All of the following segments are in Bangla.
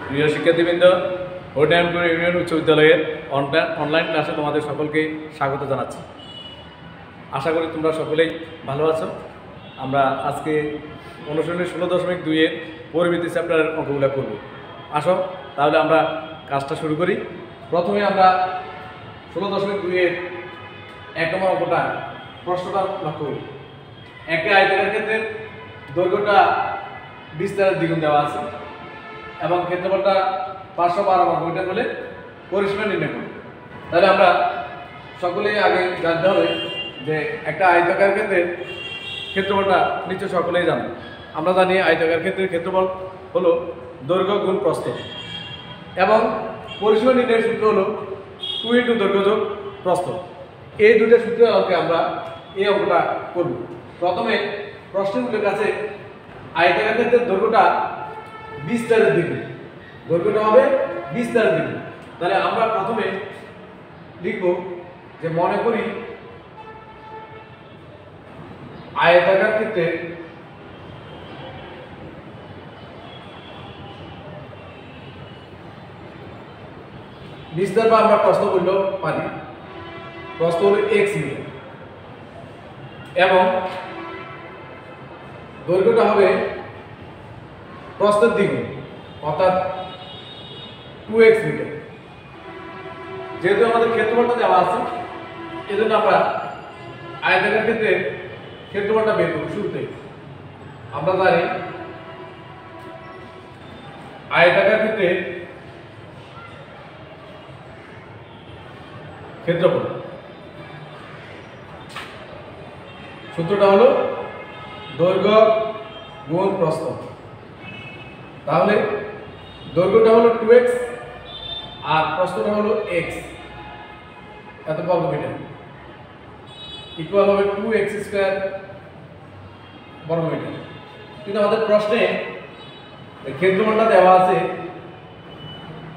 প্রিয় শিক্ষার্থীবৃন্দ, হরিনারায়ণপুর ইউনিয়ন উচ্চ বিদ্যালয়ের অনলাইন ক্লাসে তোমাদের সকলকে স্বাগত জানাচ্ছি। আশা করি তোমরা সকলেই ভালো আছো। আমরা আজকে অনুশীলনী 16.2-এর পরিমিতি চ্যাপ্টারের অঙ্কগুলো করব। আসো তাহলে আমরা কাজটা শুরু করি। প্রথমে আমরা 16.2-এর 1 নম্বর অঙ্কটা প্রশ্নটা লক্ষ্য করি। একটা আয়তাকার ক্ষেত্রের দৈর্ঘ্যটা 20 দ্বারা দ্বিগুণ দেওয়া আছে এবং ক্ষেত্রফলটা 512 বর্গমিটার হলে পরিসীমা নির্ণয় করব। তাহলে আমরা সকলেই আগে জানতে হবে যে একটা আয়তাকার ক্ষেত্রের ক্ষেত্রফলটা নিশ্চয় সকলেই জানো। আমরা জানি আয়তাকার ক্ষেত্রের ক্ষেত্রফল হলো দৈর্ঘ্য গুণ প্রস্থ এবং পরিসীমা নির্ণয়ের সূত্র হলো 2 × দৈর্ঘ্য যোগ প্রস্থ। এই দুটো সূত্রের আলোকে আমরা এই অঙ্কটা করব। প্রথমে প্রশ্নের উল্লেখ আছে আয়তাকার ক্ষেত্রের দৈর্ঘ্যটা 20 দ্বারা দ্বিগুণ, দৈর্ঘ্যটা হবে 20 দ্বারা দ্বিগুণ। তাহলে আমরা প্রথমে লিখব যে মনে করি আয়তাকার ক্ষেত্রে বিস্তার বা আমরা প্রস্থ বললেও পারি। প্রস্থ হলো x মিটার এবং দৈর্ঘ্যটা হবে প্রস্থের দ্বিগুণ অর্থাৎ 2x মিটার। যেহেতু আমাদের ক্ষেত্রফলটা দেওয়া আছে এজন্য আমরা আয়তাকার ক্ষেত্রে ক্ষেত্রফলটা বের করব। শুরুতে আমরা জানি আয়তাকার ক্ষেত্রে ক্ষেত্রফল সূত্রটা হলো দৈর্ঘ্য গুণ প্রস্থ। তাহলে দৈর্ঘ্যটা হলো 2x আর প্রস্থটা হলো x, এত বর্গমিটার ইকুয়াল হবে 2x² বর্গমিটার। কিন্তু আমাদের প্রশ্নে ক্ষেত্রফলটা দেওয়া আছে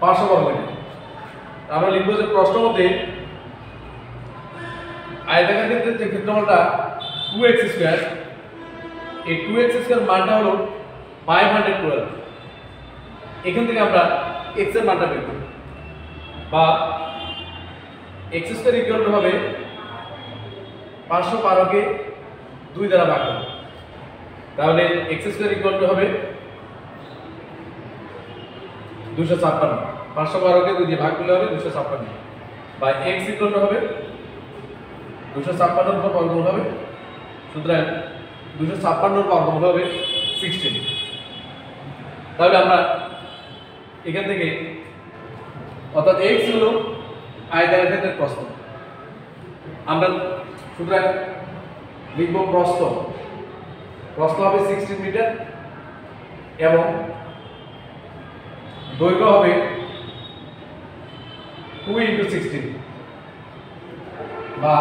500 বর্গমিটার। আমরা লিখব যে প্রশ্নের মধ্যে আয়তাকার ক্ষেত্রের যে ক্ষেত্রফলটা 2x², এই 2x² মানটা হলো 512। এখান থেকে আমরা x এর মানটা বের করব বা x² ইকুয়াল হবে 512 কে 2 দ্বারা ভাগ করব। তাহলে x² ইকুয়াল হবে 256। 512 কে 2 দিয়ে ভাগ করলে হবে 256 বা x ইকুয়াল হবে 256 এর বর্গমূল হবে, সুতরাং 256 এর বর্গমূল হবে 16। তাহলে আমরা এখান থেকে অর্থাৎ x হলো আয়তাকার ক্ষেত্রের প্রস্থ। আমরা সুতরাং লিখব প্রস্থ হবে 16 মিটার এবং দৈর্ঘ্য হবে 2 × 16 বা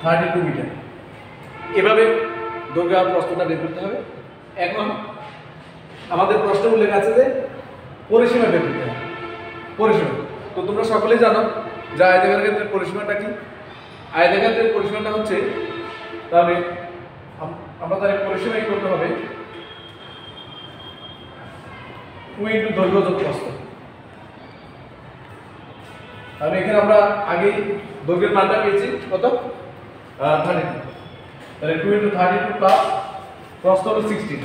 32 মিটার। এভাবে দৈর্ঘ্য আর প্রস্থটা বের করতে হবে। এখন আমাদের প্রশ্নে উল্লেখ আছে যে পরিসীমা বের করতে হবে। পরিসীমা তো তোমরা সকলেই জানো যে আয়তাকার ক্ষেত্রের পরিসীমাটা কি। আয়তাকার ক্ষেত্রের পরিসীমাটা হচ্ছে, তাহলে আমরা জানি পরিসীমা কি করতে হবে 2 × দৈর্ঘ্য যোগ প্রস্থ। তাহলে এখানে আমরা আগে দৈর্ঘ্যের মানটা পেয়েছি কত 32। তাহলে 2 × 32 প্লাস প্রস্থ হলো 16।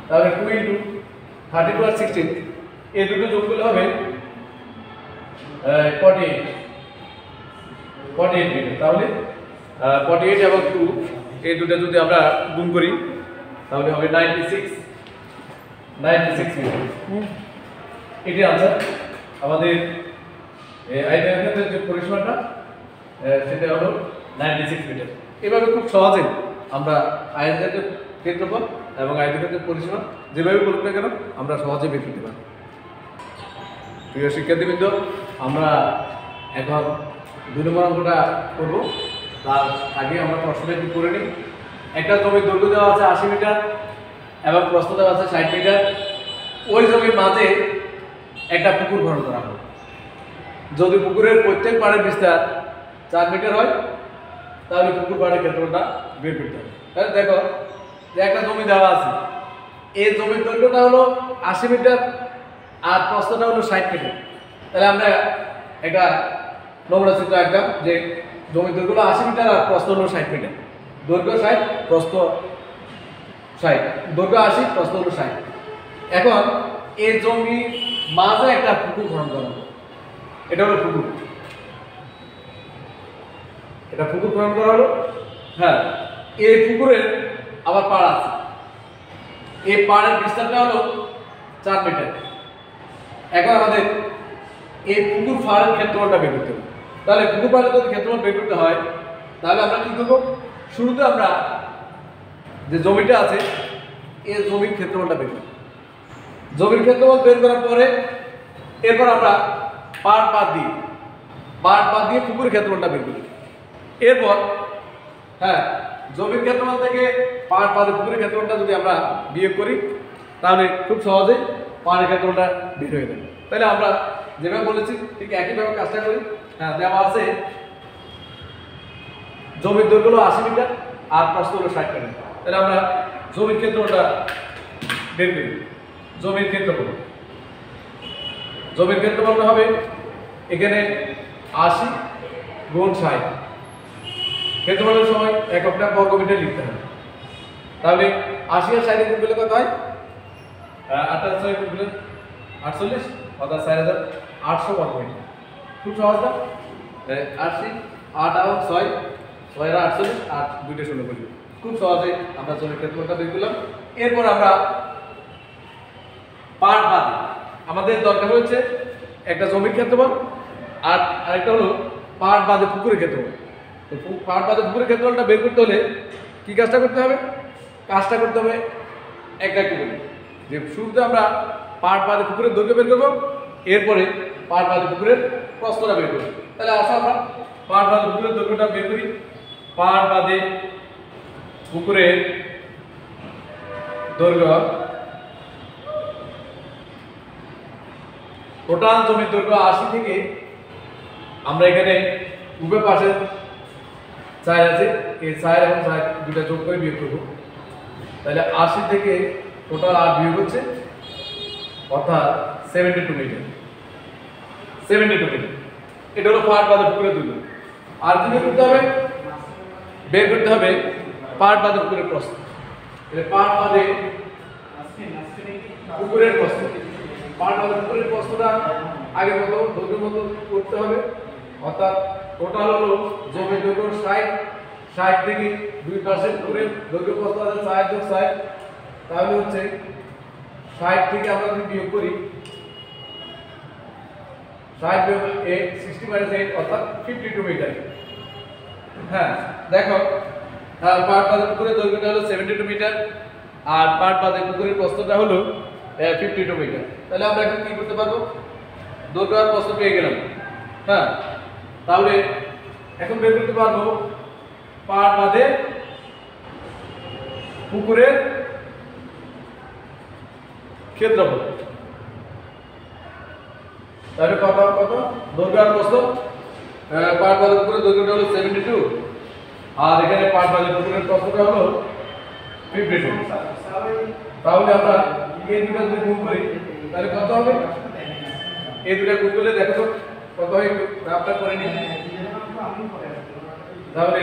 তাহলে 2 × 32 আর 16 এই দুটো যোগ করলে হবে 48 মিটার। তাহলে 48 এবং 2 এই দুটো যদি আমরা গুণ করি তাহলে হবে 96 মিটার। এটি আনসার আমাদের আয়তাকার ক্ষেত্রের যে পরিসীমাটা সেটা হলো 96 মিটার। এভাবে খুব সহজে আমরা আয়তাকার ক্ষেত্রফল এবং আয়তক্ষেত্রের পরিসীমা যেভাবে বলুক না কেন আমরা সহজে বের করতে পারি। প্রিয় শিক্ষার্থীবৃন্দ, আমরা এখন 2 নম্বর অঙ্কটা করব। তার আগে আমরা প্রশ্নটা একটু করে নিই। একটা জমির দৈর্ঘ্য দেওয়া আছে 80 মিটার এবং প্রস্থ দেওয়া আছে 60 মিটার। ওই জমির মাঝে একটা পুকুর খনন করা হবে। যদি পুকুরের প্রত্যেক পাড়ের বিস্তার 4 মিটার হয় তাহলে পুকুর পাড়ের ক্ষেত্রফলটা বের করতে হবে। তাহলে দেখো যে একটা জমি দেওয়া আছে এই জমির দৈর্ঘ্যটা হলো 80 মিটার আর প্রস্থটা হলো 60 মিটার। তাহলে আমরা একটা নমুনা চিত্র আঁকলাম যে জমির দৈর্ঘ্য হলো 80 মিটার আর প্রস্থ হলো 60 মিটার। দৈর্ঘ্য 60, প্রস্থ 60, দৈর্ঘ্য 80, প্রস্থ হলো 60। এখন এই জমির মাঝে একটা পুকুর খনন করা হলো। এটা হলো পুকুর, এটা পুকুর খনন করা হলো। হ্যাঁ, এই পুকুরের আবার পাড় আছে। এই পাড়ের বিস্তারটা হলো 4 মিটার। এখন আমাদের এই পুকুর পাড়ের ক্ষেত্রফলটা বের করতে হবে। তাহলে পুকুর পাড়ের যদি ক্ষেত্রফল বের করতে হয় তাহলে আমরা কি করব? শুরুতে আমরা যে জমিটা আছে এই জমির ক্ষেত্রফলটা বের করব। জমির ক্ষেত্রফল বের করার পরে এরপর আমরা পাড় বাদ দিয়ে পুকুরের ক্ষেত্রফলটা বের করি। এরপর হ্যাঁ, জমির ক্ষেত্রফল থেকে পাড় বাদে পুকুরের ক্ষেত্রফলটা যদি আমরা বিয়োগ করি তাহলে খুব সহজেই পাড়ের ক্ষেত্রফলটা বের হয়ে যাবে। তাহলে আমরা যেভাবে বলেছি ঠিক একইভাবে কাজটা করি। হ্যাঁ, দেওয়া আছে জমির দৈর্ঘ্য হলো 80 মিটার আর প্রস্থ হলো 60 মিটার। তাহলে আমরা জমির ক্ষেত্রফলটা বের করি। জমির ক্ষেত্রফলটা হবে এখানে 80 গুণ 60। ক্ষেত্রফলের সময় এককটা বর্গমিটার লিখতে হবে। তাহলে 80 আর 60 গুণ করলে কত হয়? 48 গুণ করলে 48 অর্থাৎ 4800 বর্গমিটার। খুব সহজ না? 80 8 আর 6 6 আর 48 আর দুইটা শূন্য করি। খুব সহজে আমরা জমির ক্ষেত্রফলটা বের করলাম। এরপর আমরা পাড় বাদ, আমাদের দরকার হচ্ছে একটা জমির ক্ষেত্রফল আর আরেকটা হলো পাড় বাদে পুকুরের ক্ষেত্রফল। তো পাড় বাদে পুকুরের ক্ষেত্রফলটা বের করতে হলে কি কাজটা করতে হবে? কাজটা করতে হবে একটা করে, যে শুরুতে আমরা পাড় বাদে পুকুরের দৈর্ঘ্য বের করবো, এরপরে পাড় বাদে পুকুরের প্রস্থটা বের করবো। তাহলে আসো আমরা পাড় বাদে পুকুরের দৈর্ঘ্যটা বের করি। পাড় বাদে পুকুরের দৈর্ঘ্য, টোটাল জমির দৈর্ঘ্য 80 থেকে আমরা এখানে উভয় পাশে 4 আছে, এই 4 এবং 4 দুটা যোগ করে বিয়োগ করব। তাহলে 80 থেকে টোটাল 8 বিয়োগ হচ্ছে অর্থাৎ 72 মিটার। 72 মিটার এটা হলো পাড় বাদে পুকুরের দৈর্ঘ্য। আর কি বের করতে হবে? বের করতে হবে পাড় বাদে পুকুরের প্রস্থ। তাহলে পাড় বাদে পুকুরের প্রস্থ, পাড় বাদে পুকুরের প্রস্থটা আগের মতো দৈর্ঘ্যের মতো করতে হবে। অর্থাৎ টোটাল হলো জমির দৈর্ঘ্য 60 থেকে দুই পাশে পুকুরের দৈর্ঘ্য প্রস্থ আছে 60 যোগ 60, তাহলে হচ্ছে 60 থেকে আমরা যদি বিয়োগ করি 60 বিয়োগ 8 60 - 8 অর্থাৎ 52 মিটার। হ্যাঁ, দেখো পাড় বাদে পুকুরের দৈর্ঘ্যটা হলো 72 মিটার আর পাড় বাদে পুকুরের প্রস্থটা হলো 52 মিটার। তাহলে আমরা এখন কি করতে পারবো? দৈর্ঘ্য আর প্রস্থ পেয়ে গেলাম। হ্যাঁ, তাহলে এখন বের করতে পারবো পাড় বাদে পুকুরের ক্ষেত্রফল। তাহলে কত দৈর্ঘ্য আর প্রস্থ? পাড় বাদে পুকুরের দৈর্ঘ্যটা হলো 72 আর এখানে পাড় বাদে পুকুরের প্রস্থটা হলো 52। তাহলে আমরা এই দুটো যদি গুণ করি তাহলে কত হবে? এই দুটো গুণ করলে দেখো তো কত হয়, গ্রাফটা করে নিই। তাহলে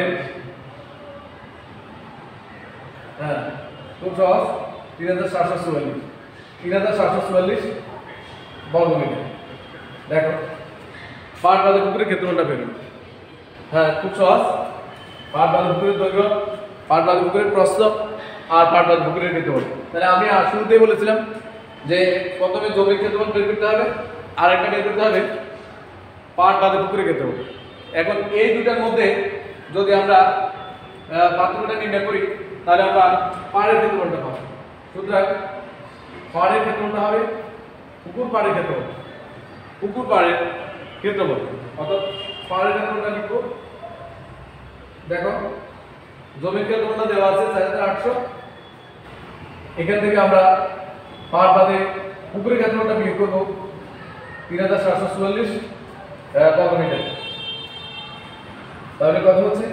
হ্যাঁ, খুব সহজ, 3744 বর্গমিটার। দেখো পাড় বাদে পুকুরের ক্ষেত্রফলটা বের হলো। হ্যাঁ, খুব সহজ। পাড় বাদে পুকুরের দৈর্ঘ্য, পাড় বাদে পুকুরের প্রস্থ আর পাড় বাদে পুকুরের ক্ষেত্রফল। তাহলে আমি শুরুতেই বলেছিলাম যে প্রথমে জমির ক্ষেত্রফল বের করতে হবে আর একটা বের করতে হবে পাড় বাদে পুকুরের ক্ষেত্রফল। এখন এই দুটার মধ্যে যদি আমরা পার্থক্যটা নির্ণয় করি তাহলে আমরা পাড়ের ক্ষেত্রফলটা পাবো। সুতরাং পাড়ের ক্ষেত্রফলটা হবে পুকুর পাড়ের ক্ষেত্রফল, পুকুর পাড়ের ক্ষেত্রফল অর্থাৎ পাড়ের ক্ষেত্রফলটা লিখবো। দেখো জমির ক্ষেত্রফলটা দেওয়া আছে 4800, এখান থেকে আমরা পাড় বাদে পুকুরের ক্ষেত্রফলটা বিয়োগ করব 3744 বর্গমিটার। তাহলে কত হচ্ছে?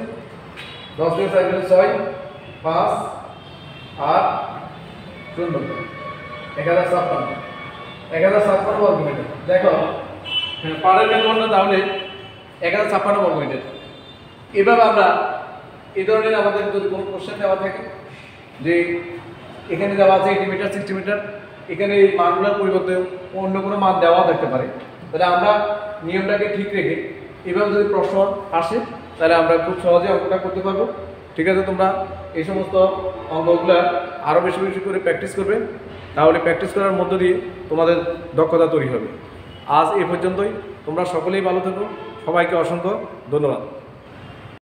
10 থেকে 4 গেলে 6, 5, 8, সুন্দর 1056 1056 বর্গমিটার। দেখো হ্যাঁ পাড়ের মেরুদণ্ড তাহলে 1056 বর্গমিটার। এভাবে আমরা এই ধরনের আমাদের যদি কোনো কোশ্চেন দেওয়া থাকে যে এখানে দেওয়া আছে 80 মিটার 60 মিটার, এখানে এই মানগুলোর পরিবর্তে অন্য কোনো মান দেওয়া থাকতে পারে, তাহলে আমরা নিয়মটাকে ঠিক রেখে এভাবে যদি প্রশ্ন আসে তাহলে আমরা খুব সহজে অঙ্কটা করতে পারবো। ঠিক আছে, তোমরা এই সমস্ত অঙ্কগুলো আরও বেশি বেশি করে প্র্যাকটিস করবে, তাহলে প্র্যাকটিস করার মধ্য দিয়ে তোমাদের দক্ষতা তৈরি হবে। আজ এ পর্যন্তই, তোমরা সকলেই ভালো থেকো, সবাইকে অসংখ্য ধন্যবাদ।